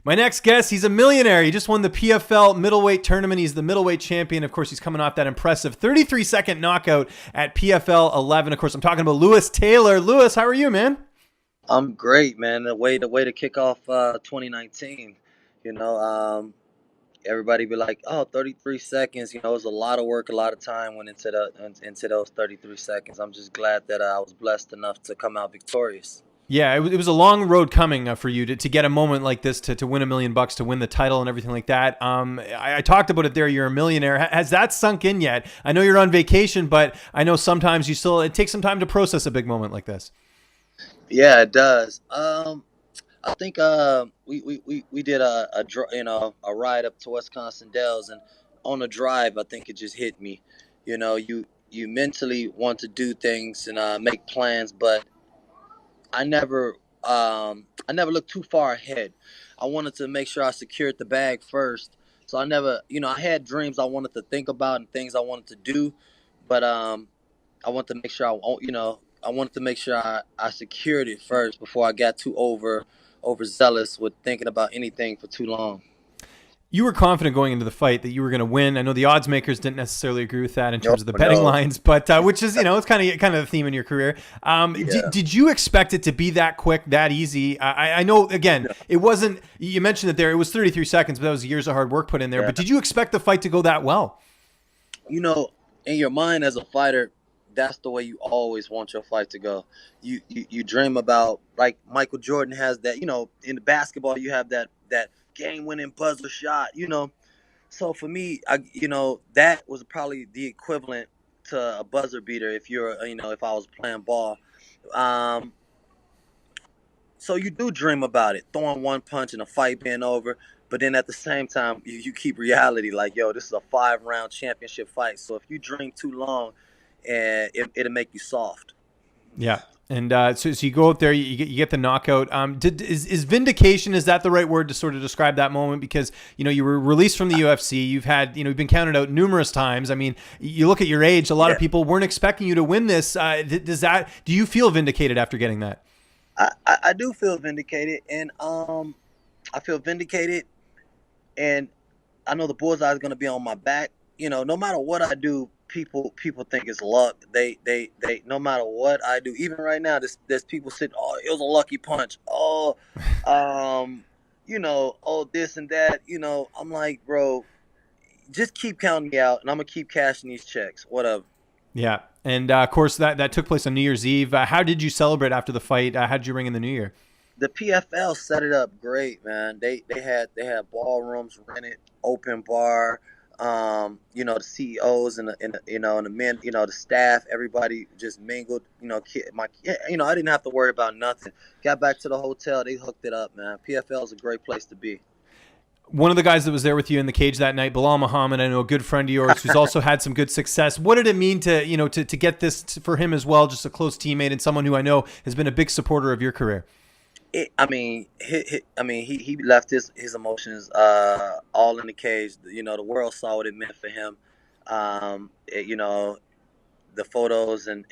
My next guest, he's a millionaire. He just won the PFL middleweight tournament. He's the middleweight champion. Of course, he's coming off that impressive 33-second knockout at PFL 11. Of course, I'm talking about Lewis Taylor. Lewis, how are you, man? I'm great, man. The way to kick off 2019. You know, everybody be like, "Oh, 33 seconds." You know, it was a lot of work, a lot of time went into those 33 seconds. I'm just glad that I was blessed enough to come out victorious. Yeah, it was a long road coming for you to get a moment like this, to win $1 million, to win the title and everything like that. I talked about it there. You're a millionaire. Has that sunk in yet? I know you're on vacation, but I know sometimes it takes some time to process a big moment like this. Yeah, it does. I think we did a ride up to Wisconsin Dells, and on the drive, I think it just hit me. You mentally want to do things and make plans, but I never looked too far ahead. I wanted to make sure I secured the bag first. So I never, I had dreams I wanted to think about and things I wanted to do, but I wanted to make sure I wanted to make sure I secured it first before I got too overzealous with thinking about anything for too long. You were confident going into the fight that you were going to win. I know the odds makers didn't necessarily agree with that in No, terms of the betting no, lines, but which is, it's kind of the theme in your career. yeah. Did you expect it to be that quick, that easy? I know, again, it wasn't. You mentioned it there. It was 33 seconds, but that was years of hard work put in there. Yeah. But did you expect the fight to go that well? You know, in your mind as a fighter, that's the way you always want your fight to go. You dream about, like Michael Jordan has that. In the basketball, you have that game winning buzzer shot. So for me, that was probably the equivalent to a buzzer beater if I was playing ball. Um, so you do dream about it, throwing one punch and a fight being over. But then at the same time, you keep reality like, yo, this is a 5-round championship fight. So if you dream too long, it'll make you soft. Yeah. And so you go out there, you get the knockout. Is vindication, is that the right word to sort of describe that moment? Because you were released from the UFC. You've been counted out numerous times. I mean, you look at your age. A lot of people weren't expecting you to win this. Do you feel vindicated after getting that? I do feel vindicated, and I feel vindicated, and I know the bullseye is going to be on my back. No matter what I do, people think it's luck. They no matter what I do, even right now, there's people sitting. Oh, it was a lucky punch. Oh, oh, this and that. I'm like, bro, just keep counting me out, and I'm gonna keep cashing these checks. Whatever. Yeah. And of course, that took place on New Year's Eve. How did you celebrate after the fight? How did you ring in the New Year? The PFL set it up great, man. They had ballrooms rented, open bar. The CEOs and the men, the staff, everybody just mingled. I didn't have to worry about nothing. Got back to the hotel, they hooked it up, man. PFL is a great place to be. One of the guys that was there with you in the cage that night, Bilal Muhammad, I know a good friend of yours who's also had some good success. What did it mean to get this for him as well? Just a close teammate and someone who I know has been a big supporter of your career. He left his emotions all in the cage. The world saw what it meant for him. The photos and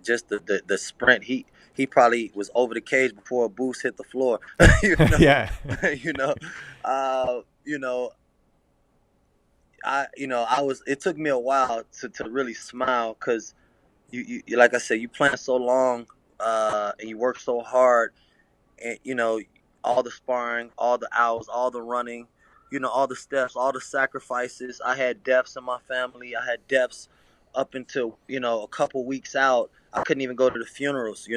just the sprint. He probably was over the cage before a boost hit the floor. Yeah. you know, uh, you know, I was. It took me a while to really smile because you like I said, you plan so long and you work so hard, and all the sparring, all the hours, all the running, all the steps, all the sacrifices. I had deaths in my family. I had deaths up until a couple weeks out. I couldn't even go to the funerals.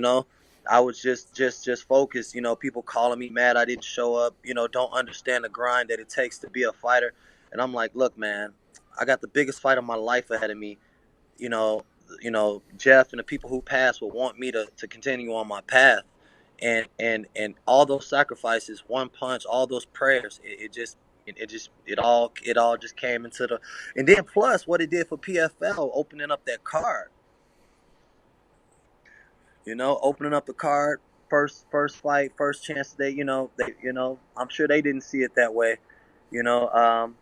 I was just focused. People calling me mad I didn't show up. Don't understand the grind that it takes to be a fighter. And I'm like, look, man, I got the biggest fight of my life ahead of me. You know, Jeff and the people who passed would want me to continue on my path, and all those sacrifices, one punch, all those prayers, it all just came into the, and then plus what it did for PFL, opening up that card, opening up the card, first fight, first chance. I'm sure they didn't see it that way. You know, um,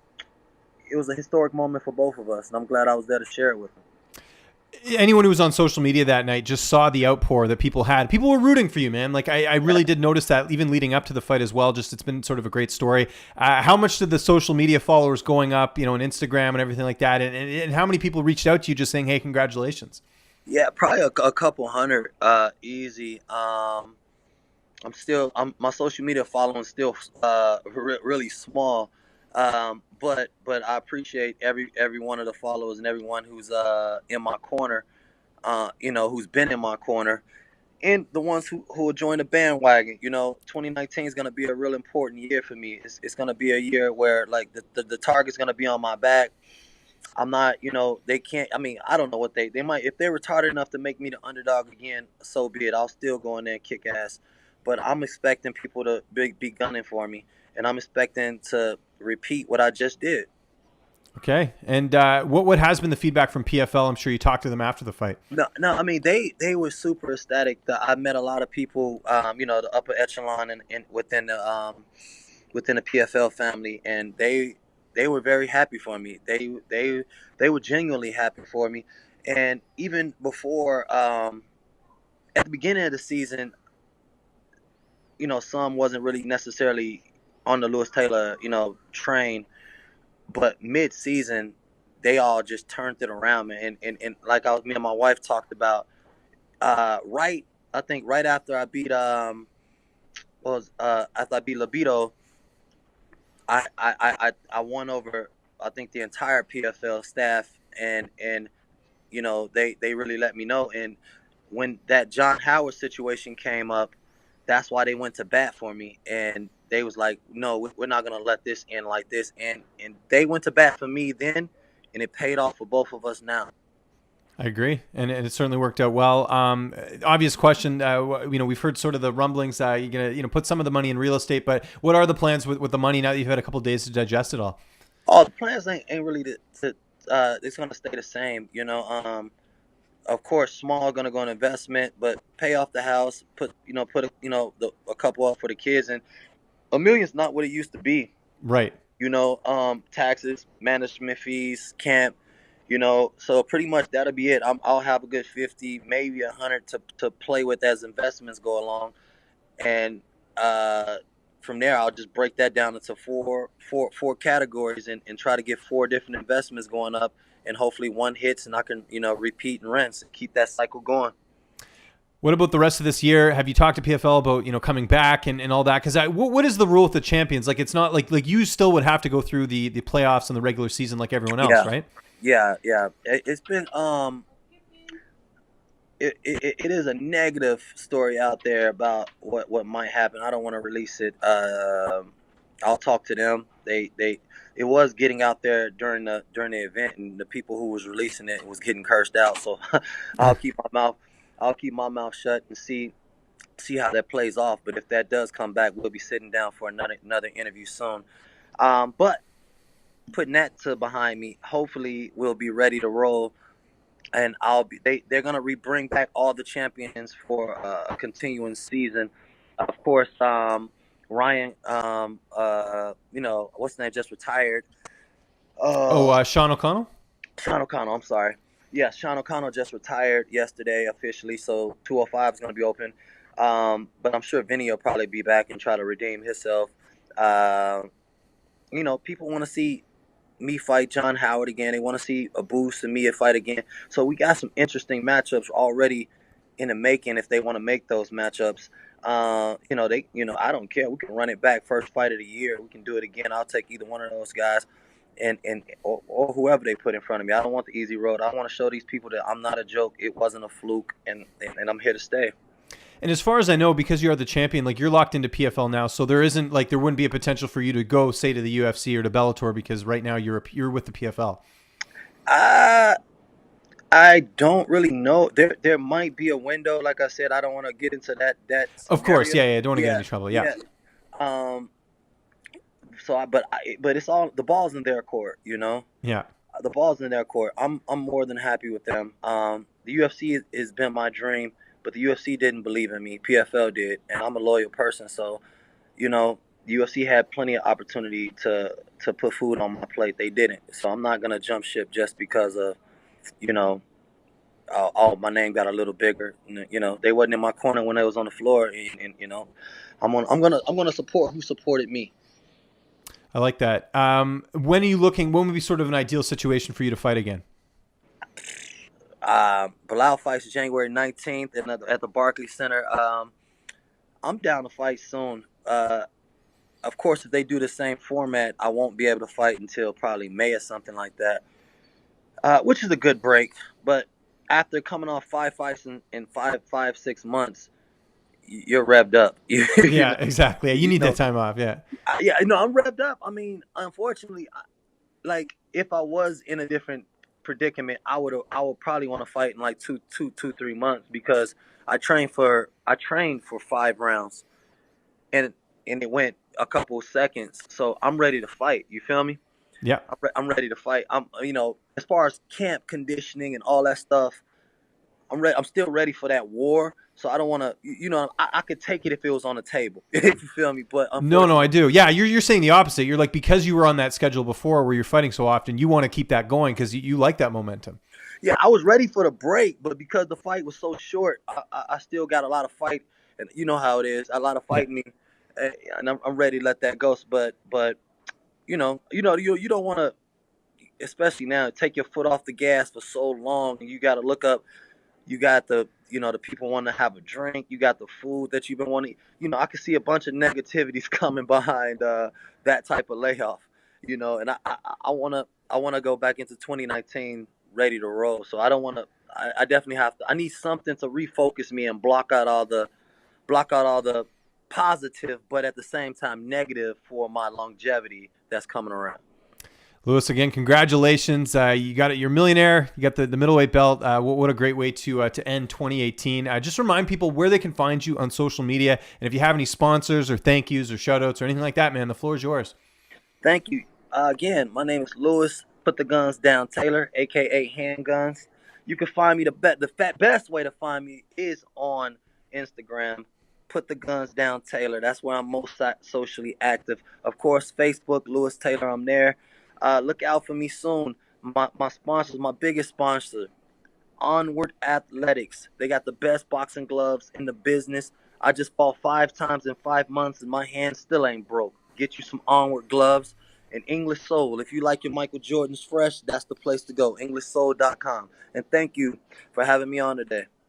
it was a historic moment for both of us, and I'm glad I was there to share it with them. anyone who was on social media that night just saw the outpour that people had. People were rooting for you, man. Like I really did notice that even leading up to the fight as well. Just it's been sort of a great story. How much did the social media followers going up, on Instagram and everything like that, and how many people reached out to you just saying, "Hey, congratulations"? Yeah, probably a couple hundred, easy. My social media following still really small, but I appreciate every one of the followers and everyone who's in my corner, who's been in my corner, and the ones who will join the bandwagon. 2019 is gonna be a real important year for me. It's gonna be a year where like the target's gonna be on my back. I'm not, they can't. I mean, I don't know what they might, if they're retarded enough to make me the underdog again, so be it. I'll still go in there and kick ass. But I'm expecting people to be gunning for me, and I'm expecting to repeat what I just did. Okay. And what has been the feedback from PFL? I'm sure you talked to them after the fight. No, no. I mean, they were super ecstatic. I met a lot of people, the upper echelon and within the PFL family, and they were very happy for me. They were genuinely happy for me, and even before, at the beginning of the season, some wasn't really necessarily on the Lewis Taylor, train, but mid-season, they all just turned it around, man. And like me and my wife talked about, right, I think right after I beat after I beat Libido, I won over, I think, the entire PFL staff, and they really let me know. And when that John Howard situation came up, that's why they went to bat for me, and they was like, no, we're not gonna let this end like this, and they went to bat for me then, and it paid off for both of us now. I agree, and it certainly worked out well. Obvious question. We've heard sort of the rumblings. You're gonna, put some of the money in real estate, but what are the plans with the money now that you've had a couple of days to digest it all? Oh, the plans ain't really it's gonna stay the same, Of course, small gonna go in investment, but pay off the house, a couple up for the kids, and a million's not what it used to be. Right. Taxes, management fees, camp, so pretty much that'll be it. I'll have a good 50, maybe 100 to play with as investments go along, and from there I'll just break that down into four categories, and try to get four different investments going up, and hopefully one hits and I can repeat and rinse and keep that cycle going. What about the rest of this year? Have you talked to PFL about coming back and all that? Because what is the rule with the champions? Like it's not like you still would have to go through the playoffs and the regular season like everyone else, Yeah, right? yeah. It's been it is a negative story out there about what might happen. I don't want to release it. I'll talk to them. It was getting out there during the event, and the people who was releasing it was getting cursed out. So I'll keep my mouth shut and see how that plays off. But if that does come back, we'll be sitting down for another interview soon. But putting that to behind me, hopefully we'll be ready to roll, and they're gonna bring back all the champions for a continuing season. Of course, Ryan, what's his name, just retired. Sean O'Connell. Sean O'Connell, I'm sorry. Yeah, Sean O'Connell just retired yesterday officially, so 205 is going to be open. But I'm sure Vinny will probably be back and try to redeem himself. Uh, people want to see me fight John Howard again. They want to see Abus and Mia fight again. So we got some interesting matchups already in the making if they want to make those matchups. I don't care. We can run it back, first fight of the year. We can do it again. I'll take either one of those guys, or whoever they put in front of me. I don't want the easy road. I want to show these people that I'm not a joke. It wasn't a fluke, and I'm here to stay. And as far as I know, because you are the champion, like you're locked into PFL now, so there wouldn't be a potential for you to go, say, to the UFC or to Bellator, because right now you're with the PFL. I don't really know. There might be a window. Like I said, I don't want to get into that scenario. Of course, yeah. Don't want to get into trouble. Yeah. Um. But it's all, the ball's in their court. Yeah. The ball's in their court. I'm more than happy with them. The UFC has been my dream, but the UFC didn't believe in me. PFL did, and I'm a loyal person. So, the UFC had plenty of opportunity to put food on my plate. They didn't. So I'm not gonna jump ship just because of, my name got a little bigger. You know, they wasn't in my corner when they was on the floor, and you know, I'm gonna support who supported me. I like that. When are you looking? When would be sort of an ideal situation for you to fight again? Bilal fights January 19th at the Barclays Center. I'm down to fight soon. Of course, if they do the same format, I won't be able to fight until probably May or something like that, which is a good break. But after coming off 5 fights in 6 months, you're revved up. You Yeah, know, exactly. Yeah, you you need that know, time off. Yeah. yeah, no, I'm revved up. I mean, unfortunately, like if I was in a different predicament, I would probably want to fight in like 3 months because I trained for 5 rounds and it went a couple of seconds. So I'm ready to fight. You feel me? Yeah. I'm ready to fight. As far as camp conditioning and all that stuff, I'm ready. I'm still ready for that war. So I don't want to, I could take it if it was on the table. If you feel me, but No, no, I unfortunately, do. Yeah, you're saying the opposite. You're like, because you were on that schedule before where you're fighting so often, you want to keep that going because you like that momentum. yeah, I was ready for the break, but because the fight was so short, I still got a lot of fight, and you know how it is, a lot of Yeah. fight in me, and I'm ready to let that go. But you don't want to, especially now, take your foot off the gas for so long. You got to look up. You got the people want to have a drink. You got the food that you've been wanting. I can see a bunch of negativities coming behind that type of layoff. And I wanna go back into 2019 ready to roll. So I don't want to. I definitely have to. I need something to refocus me and block out all the positive, but at the same time negative for my longevity that's coming around. Lewis, again, congratulations. You got it. You're a millionaire. You got the middleweight belt. What a great way to end 2018. Just remind people where they can find you on social media. And if you have any sponsors or thank yous or shout outs or anything like that, man, the floor is yours. Thank you. Again, my name is Lewis. Put the guns down, Taylor, aka Handguns. You can find me best way to find me is on Instagram. Put the guns down, Taylor. That's where I'm most socially active. Of course, Facebook, Lewis Taylor. I'm there. Look out for me soon. My sponsors, my biggest sponsor, Onward Athletics. They got the best boxing gloves in the business. I just fought 5 times in 5 months, and my hand still ain't broke. Get you some Onward gloves. And English Soul. If you like your Michael Jordans fresh, that's the place to go. EnglishSoul.com. And thank you for having me on today.